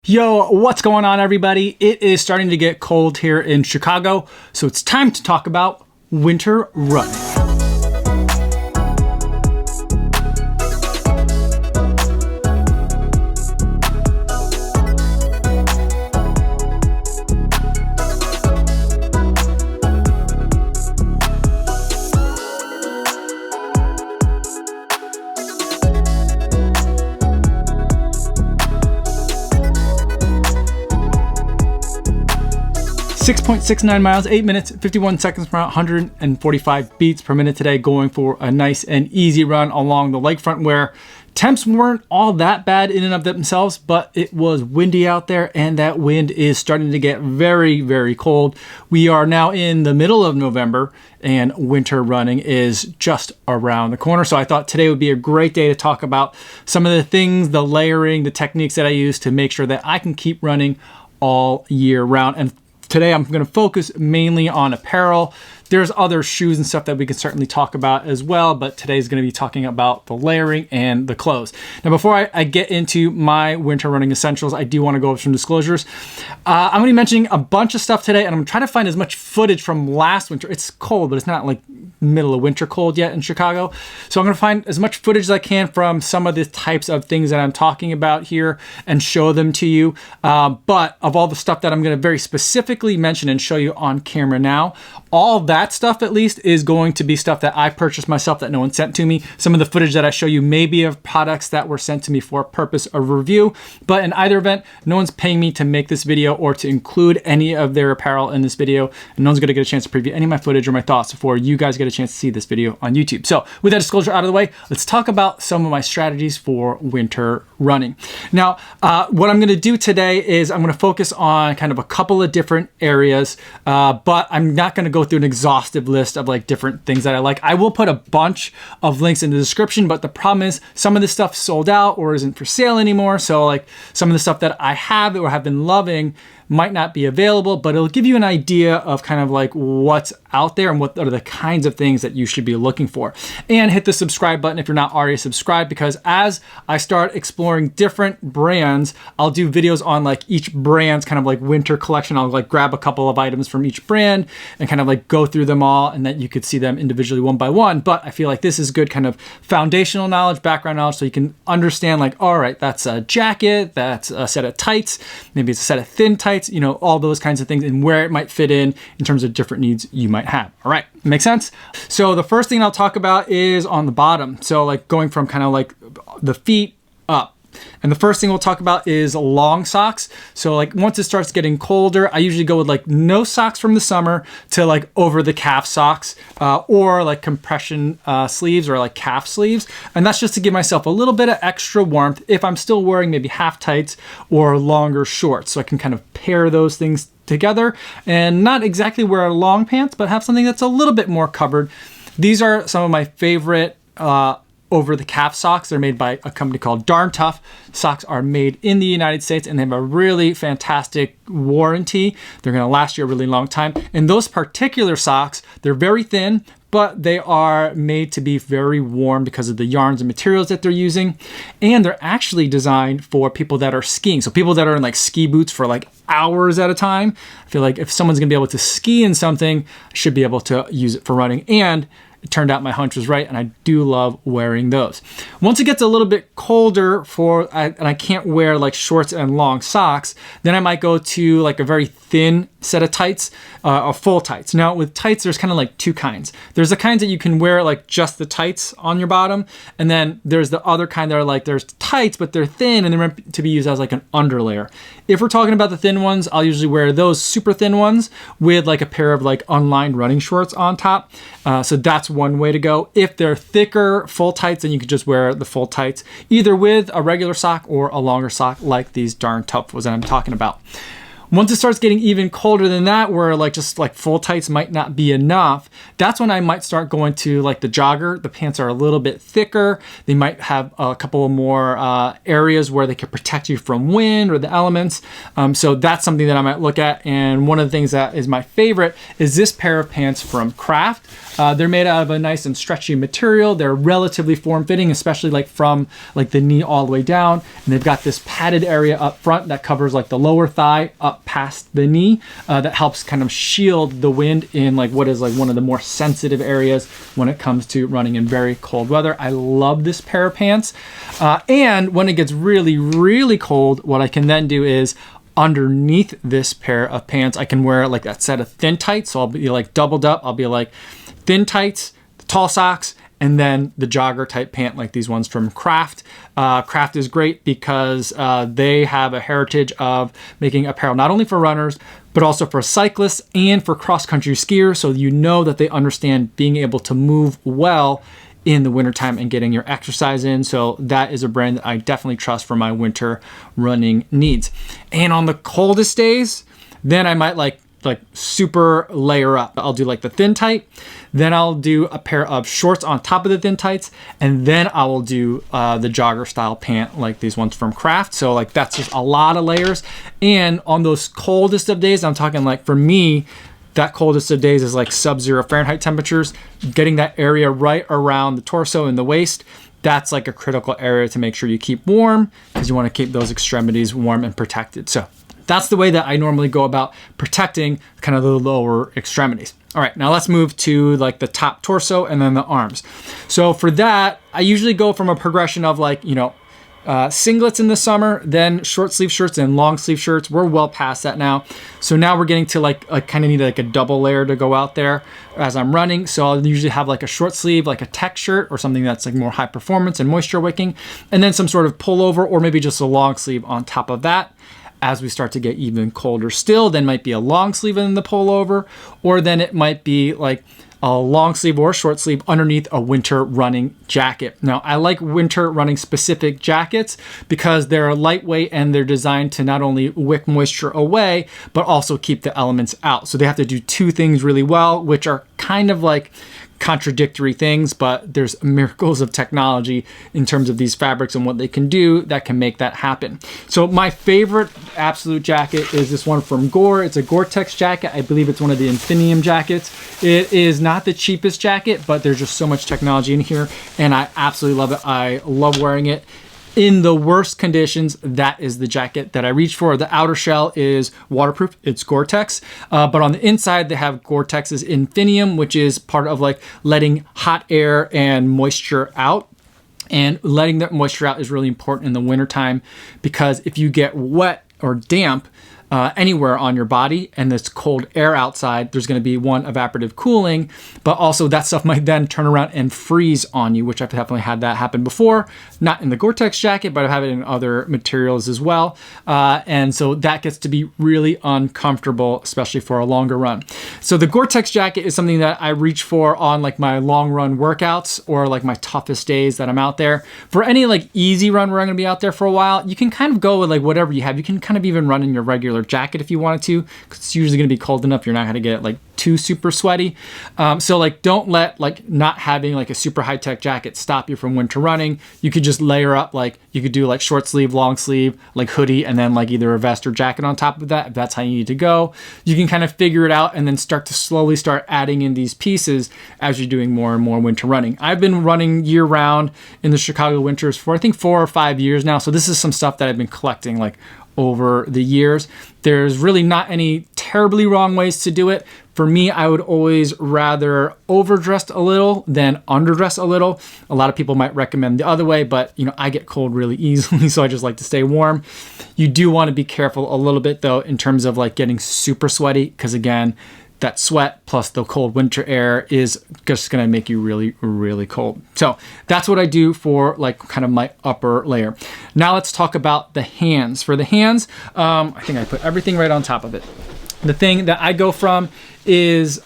Yo, what's going on, everybody? It is starting to get cold here in Chicago, so it's time to talk about winter running. 6.69 miles, 8 minutes, 51 seconds per hour, 145 beats per minute today, going for a nice and easy run along the lakefront where temps weren't all that bad in and of themselves, but it was windy out there and that wind is starting to get very, very cold. We are now in the middle of November and winter running is just around the corner. So I thought today would be a great day to talk about some of the things, the layering, the techniques that I use to make sure that I can keep running all year round. And today I'm going to focus mainly on apparel. There's other shoes and stuff that we can certainly talk about as well, but today's going to be talking about the layering and the clothes. Now, before I get into my winter running essentials, I do want to go over some disclosures. I'm going to be mentioning a bunch of stuff today, and I'm trying to find as much footage from last winter. It's cold, but it's not like middle of winter cold yet in Chicago. So I'm going to find as much footage as I can from some of the types of things that I'm talking about here and show them to you. But of all the stuff that I'm going to very specifically mention and show you on camera now, all that stuff at least is going to be stuff that I purchased myself that no one sent to me. Some of the footage that I show you may be of products that were sent to me for purpose of review, but in either event, no one's paying me to make this video or to include any of their apparel in this video, and no one's gonna get a chance to preview any of my footage or my thoughts before you guys get a chance to see this video on YouTube. So with that disclosure out of the way, let's talk about some of my strategies for winter running. Now, what I'm gonna do today is I'm gonna focus on kind of a couple of different areas, but I'm not gonna go through an exhaustive list of like different things that I like. I will put a bunch of links in the description, but the problem is some of this stuff sold out or isn't for sale anymore. So like some of the stuff that I have or have been loving might not be available, but it'll give you an idea of kind of like what's out there and what are the kinds of things that you should be looking for. And hit the subscribe button if you're not already subscribed, because as I start exploring different brands, I'll do videos on like each brand's kind of like winter collection. I'll like grab a couple of items from each brand and kind of like go through them all, and then you could see them individually one by one. But I feel like this is good kind of foundational knowledge, background knowledge, so you can understand like, all right, that's a jacket, that's a set of tights, maybe it's a set of thin tights, you know, all those kinds of things and where it might fit in terms of different needs you might have. All right, make sense? So the first thing I'll talk about is on the bottom. So like going from kind of like the feet up. And the first thing we'll talk about is long socks. So like once it starts getting colder, I usually go with like no socks from the summer to like over the calf socks, or like compression sleeves or like calf sleeves. And that's just to give myself a little bit of extra warmth if I'm still wearing maybe half tights or longer shorts. So I can kind of pair those things together and not exactly wear long pants, but have something that's a little bit more covered. These are some of my favorite over the calf socks. They're made by a company called Darn Tough. Socks are made in the United States and they have a really fantastic warranty. They're gonna last you a really long time. And those particular socks, they're very thin, but they are made to be very warm because of the yarns and materials that they're using. And they're actually designed for people that are skiing. So people that are in like ski boots for like hours at a time. I feel like if someone's gonna be able to ski in something, I should be able to use it for running. And it turned out my hunch was right, and I do love wearing those. Once it gets a little bit colder and I can't wear like shorts and long socks, then I might go to like a very thin set of tights, or full tights. Now with tights, there's kind of like two kinds. There's the kinds that you can wear like just the tights on your bottom, and then there's the other kind that are like there's tights, but they're thin and they're meant to be used as like an underlayer. If we're talking about the thin ones, I'll usually wear those super thin ones with like a pair of like unlined running shorts on top. So that's one way to go. If they're thicker full tights, then you could just wear the full tights, either with a regular sock or a longer sock like these Darn Tough ones that I'm talking about. Once it starts getting even colder than that, where like just like full tights might not be enough, that's when I might start going to like the jogger. The pants are a little bit thicker. They might have a couple more areas where they can protect you from wind or the elements. So that's something that I might look at. And one of the things that is my favorite is this pair of pants from Kraft. They're made out of a nice and stretchy material. They're relatively form-fitting, especially like from like the knee all the way down. And they've got this padded area up front that covers like the lower thigh up past the knee, that helps kind of shield the wind in like what is like one of the more sensitive areas when it comes to running in very cold weather. I love this pair of pants. And when it gets really, really cold, what I can then do is underneath this pair of pants, I can wear like that set of thin tights. So I'll be like doubled up. I'll be like thin tights, tall socks, and then the jogger type pant like these ones from Kraft. Kraft is great because they have a heritage of making apparel not only for runners, but also for cyclists and for cross-country skiers. So you know that they understand being able to move well in the wintertime and getting your exercise in. So that is a brand that I definitely trust for my winter running needs. And on the coldest days, then I might like super layer up. I'll do like the thin tight, then I'll do a pair of shorts on top of the thin tights, and then I will do the jogger style pant like these ones from Kraft. So like that's just a lot of layers. And on those coldest of days, I'm talking like for me, that coldest of days is like sub-zero Fahrenheit temperatures. Getting that area right around the torso and the waist, that's like a critical area to make sure you keep warm, because you want to keep those extremities warm and protected. So that's the way that I normally go about protecting kind of the lower extremities. All right, now let's move to like the top torso and then the arms. So for that, I usually go from a progression of like, singlets in the summer, then short sleeve shirts and long sleeve shirts. We're well past that now. So now we're getting to like, I kind of need like a double layer to go out there as I'm running. So I'll usually have like a short sleeve, like a tech shirt or something that's like more high performance and moisture wicking, and then some sort of pullover or maybe just a long sleeve on top of that. As we start to get even colder still, then might be a long sleeve and the pullover, or then it might be like a long sleeve or short sleeve underneath a winter running jacket. Now, I like winter running specific jackets because they're lightweight and they're designed to not only wick moisture away, but also keep the elements out. So they have to do two things really well, which are kind of like contradictory things, but there's miracles of technology in terms of these fabrics and what they can do that can make that happen. So my favorite absolute jacket is this one from Gore. It's a Gore-Tex jacket. I believe it's one of the Infinium jackets. It is not the cheapest jacket, but there's just so much technology in here and I absolutely love it. I love wearing it. In the worst conditions, that is the jacket that I reach for. The outer shell is waterproof. It's Gore-Tex. But on the inside, they have Gore-Tex's Infinium, which is part of like letting hot air and moisture out. And letting that moisture out is really important in the wintertime because if you get wet or damp, anywhere on your body and there's cold air outside, there's going to be one, evaporative cooling, but also that stuff might then turn around and freeze on you, which I've definitely had that happen before. Not in the Gore-Tex jacket, but I've had it in other materials as well. And so that gets to be really uncomfortable, especially for a longer run. So the Gore-Tex jacket is something that I reach for on like my long run workouts or like my toughest days that I'm out there. For any like easy run where I'm going to be out there for a while, you can kind of go with like whatever you have. You can kind of even run in your regular jacket if you wanted to, because it's usually going to be cold enough. You're not going to get like too super sweaty. So like don't let like not having like a super high tech jacket stop you from winter running. You could just layer up, like you could do like short sleeve, long sleeve, like hoodie, and then like either a vest or jacket on top of that if that's how you need to go. You can kind of figure it out and then start to slowly start adding in these pieces as you're doing more and more winter running. I've been running year round in the Chicago winters for I think 4 or 5 years now. So this is some stuff that I've been collecting like over the years. There's really not any terribly wrong ways to do it. For me, I would always rather overdress a little than underdress a little. A lot of people might recommend the other way, but I get cold really easily, so I just like to stay warm. You do want to be careful a little bit though in terms of like getting super sweaty, because again, that sweat plus the cold winter air is just going to make you really, really cold. So that's what I do for like kind of my upper layer. Now let's talk about the hands. For the hands, I think I put everything right on top of it. The thing that I go from is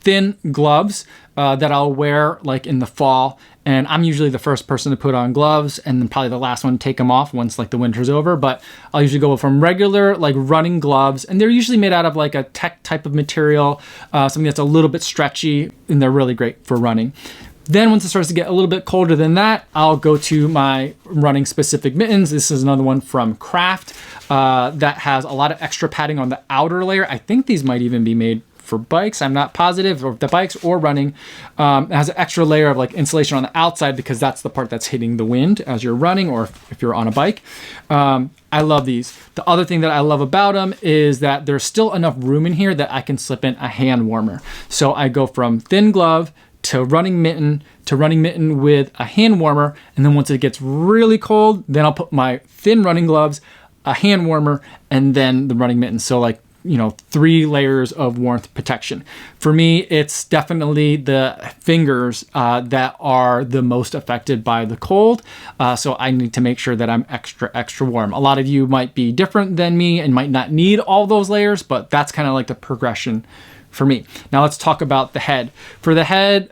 thin gloves. that I'll wear like in the fall. And I'm usually the first person to put on gloves and then probably the last one to take them off once like the winter's over. But I'll usually go from regular like running gloves, and they're usually made out of like a tech type of material, something that's a little bit stretchy, and they're really great for running. Then once it starts to get a little bit colder than that, I'll go to my running specific mittens. This is another one from Kraft that has a lot of extra padding on the outer layer. I think these might even be made for bikes. I'm not positive, or the bikes or running. It has an extra layer of like insulation on the outside because that's the part that's hitting the wind as you're running or if you're on a bike. I love these. The other thing that I love about them is that there's still enough room in here that I can slip in a hand warmer. So I go from thin glove to running mitten with a hand warmer. And then once it gets really cold, then I'll put my thin running gloves, a hand warmer, and then the running mittens. So like, 3 layers of warmth protection. For me, it's definitely the fingers that are the most affected by the cold. So I need to make sure that I'm extra warm. A lot of you might be different than me and might not need all those layers, but that's kind of like the progression for me. Now let's talk about the head. For the head,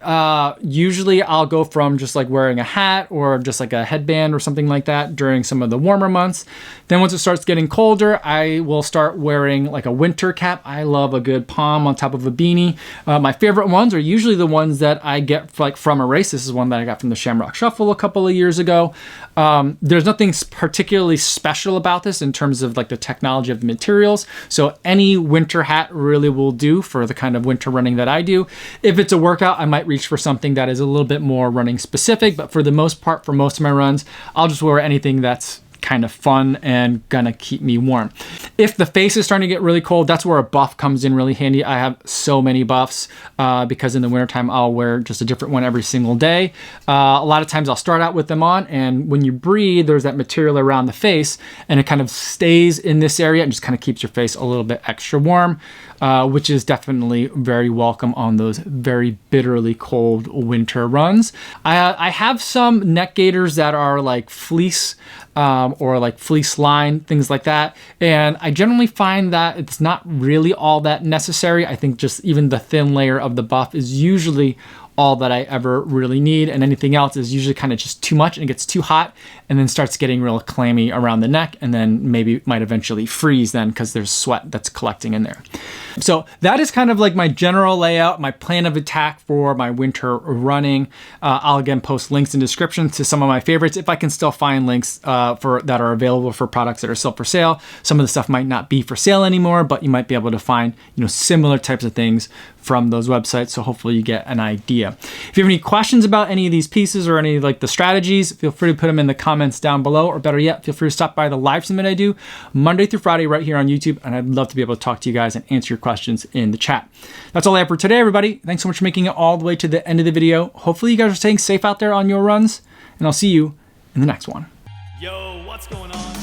usually I'll go from just like wearing a hat or just like a headband or something like that during some of the warmer months. Then once it starts getting colder, I will start wearing like a winter cap. I love a good palm on top of a beanie. My favorite ones are usually the ones that I get like from a race. This is one that I got from the Shamrock Shuffle a couple of years ago. There's nothing particularly special about this in terms of like the technology of the materials. So any winter hat really will do for the kind of winter running that I do. If it's a workout, I might reach for something that is a little bit more running specific, but for the most part, for most of my runs, I'll just wear anything that's kind of fun and gonna keep me warm. If the face is starting to get really cold, that's where a buff comes in really handy. I have so many buffs because in the wintertime, I'll wear just a different one every single day. A lot of times I'll start out with them on, and when you breathe, there's that material around the face and it kind of stays in this area and just kind of keeps your face a little bit extra warm, which is definitely very welcome on those very bitterly cold winter runs. I have some neck gaiters that are like fleece or like fleece line, things like that. And I generally find that it's not really all that necessary. I think just even the thin layer of the buff is usually all that I ever really need, and anything else is usually kind of just too much and it gets too hot and then starts getting real clammy around the neck, and then maybe might eventually freeze then because there's sweat that's collecting in there. So that is kind of like my general layout, my plan of attack for my winter running. I'll again post links in descriptions to some of my favorites if I can still find links for that are available for products that are still for sale. Some of the stuff might not be for sale anymore, but you might be able to find similar types of things from those websites. So hopefully you get an idea. If you have any questions about any of these pieces or any like the strategies, feel free to put them in the comments down below, or better yet, feel free to stop by the live stream that I do Monday through Friday right here on YouTube. And I'd love to be able to talk to you guys and answer your questions in the chat. That's all I have for today, everybody. Thanks so much for making it all the way to the end of the video. Hopefully you guys are staying safe out there on your runs, and I'll see you in the next one. Yo, what's going on?